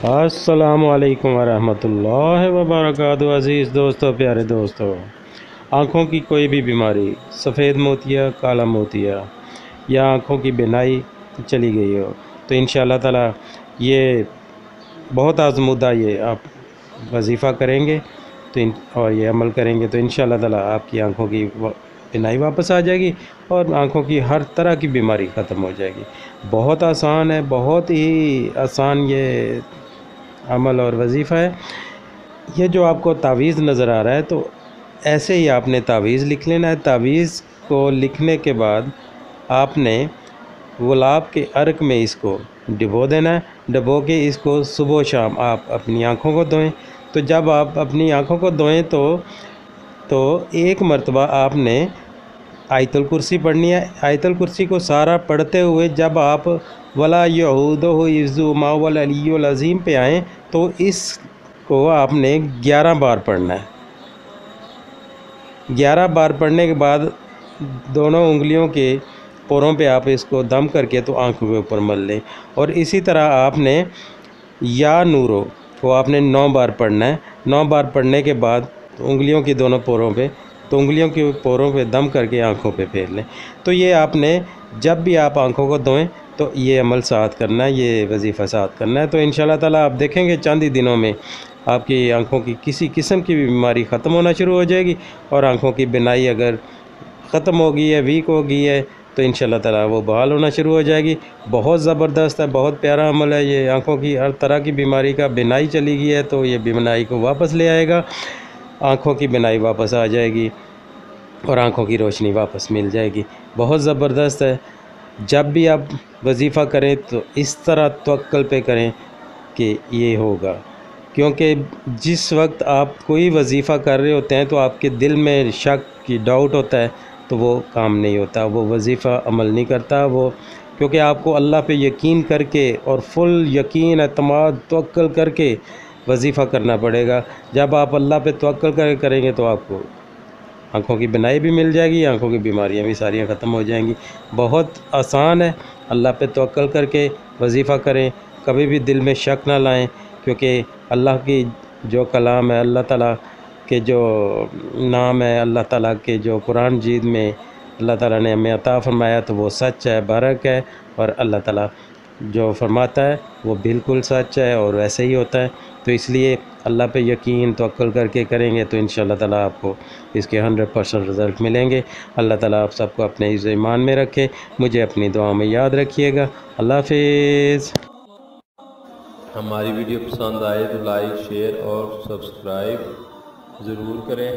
السلام علیکم ورحمۃ اللہ وبرکاتہ۔ عزیز دوستو، پیارے دوستو، آنکھوں کی کوئی بھی بیماری، سفید موتیا، کالا موتیا یا آنکھوں کی بینائی چلی گئی ہو تو انشاءاللہ تعالی یہ بہت آزمودہ یہ آپ وظیفہ کریں گے اور یہ عمل کریں گے تو انشاءاللہ تعالی آپ کی آنکھوں کی بینائی واپس آ جائے گی اور آنکھوں کی ہر طرح کی بیماری ختم ہو جائے گی۔ بہت آسان ہے، بہت ہی آسان یہ عمل اور وظیفہ ہے۔ یہ جو آپ کو تعویذ نظر آ رہا ہے تو ایسے ہی آپ نے تعویذ لکھ لینا ہے۔ تعویذ کو لکھنے کے بعد آپ نے گلاب کے عرق میں اس کو ڈبو دینا ہے۔ ڈبو کے اس کو صبح و شام آپ اپنی آنکھوں کو دھوئیں۔ تو جب آپ اپنی آنکھوں کو دھوئیں تو ایک مرتبہ آپ نے آیت الکرسی پڑھنی ہے۔ آیت الکرسی کو سارا پڑھتے ہوئے جب آپ وَلَا يَعُودُهُ حِفْظُهُمَا وَهُوَ الْعَلِيُّ الْعَظِيمُ پہ آئیں تو اس کو آپ نے 11 بار پڑھنا ہے۔ 11 بار پڑھنے کے بعد دونوں انگلیوں کے پوروں پہ آپ اس کو دم کر کے تو آنکھوں کے اوپر مل لیں، اور اسی طرح آپ نے یا نورو کو آپ نے 9 بار پڑھنا ہے۔ 9 بار پڑھنے کے بعد انگلیوں کی دونوں پوروں پہ انگلیوں کے پوروں پہ دم کر کے آنکھوں پہ پھیر لیں۔ تو یہ آپ نے جب بھی آپ آنکھوں کو دھوئیں تو یہ عمل ساتھ کرنا ہے، یہ وظیفہ ساتھ کرنا ہے تو انشاءاللہ تعالیٰ آپ دیکھیں گے چند ہی دنوں میں آپ کی آنکھوں کی کسی قسم کی بھی بیماری ختم ہونا شروع ہو جائے گی، اور آنکھوں کی بینائی اگر ختم ہو گئی ہے، ویک ہو گئی ہے تو انشاءاللہ تعالیٰ وہ بحال ہونا شروع ہو جائے گی۔ بہت زبردست ہے، بہت پیارا عمل ہے یہ۔ آنکھوں کی ہر طرح کی بیماری کا بینائی چلی گئی ہے تو یہ بینائی کو واپس لے آئے گا، آنکھوں کی بینائی واپس آ جائے گی اور آنکھوں کی روشنی واپس مل جائے گی۔ بہت زبردست ہے۔ جب بھی آپ وظیفہ کریں تو اس طرح توکل پہ کریں کہ یہ ہوگا، کیونکہ جس وقت آپ کوئی وظیفہ کر رہے ہوتے ہیں تو آپ کے دل میں شک کی ڈاؤٹ ہوتا ہے تو وہ کام نہیں ہوتا، وہ وظیفہ عمل نہیں کرتا، وہ کیونکہ آپ کو اللہ پہ یقین کر کے اور فل یقین، اعتماد، توکل کر کے وظیفہ کرنا پڑے گا۔ جب آپ اللہ پہ توکل کر کے کریں گے تو آپ کو آنکھوں کی بینائی بھی مل جائے گی، آنکھوں کی بیماریاں بھی ساریاں ختم ہو جائیں گی۔ بہت آسان ہے، اللہ پہ توکل کر کے وظیفہ کریں، کبھی بھی دل میں شک نہ لائیں، کیونکہ اللہ کی جو کلام ہے، اللہ تعالیٰ کے جو نام ہے، اللہ تعالیٰ کے جو قرآن مجید میں اللہ تعالیٰ نے ہمیں عطا فرمایا تو وہ سچ ہے، برحق ہے، اور اللہ تعالیٰ جو فرماتا ہے وہ بالکل سچ ہے اور ویسے ہی ہوتا ہے۔ تو اس لیے اللہ پہ یقین توکل کر کے کریں گے تو انشاءاللہ تعالیٰ آپ کو اس کے 100% رزلٹ ملیں گے۔ اللہ تعالیٰ آپ سب کو اپنے عز و ایمان میں رکھے، مجھے اپنی دعا میں یاد رکھیے گا۔ اللہ حافظ۔ ہماری ویڈیو پسند آئے تو لائک، شیئر اور سبسکرائب ضرور کریں۔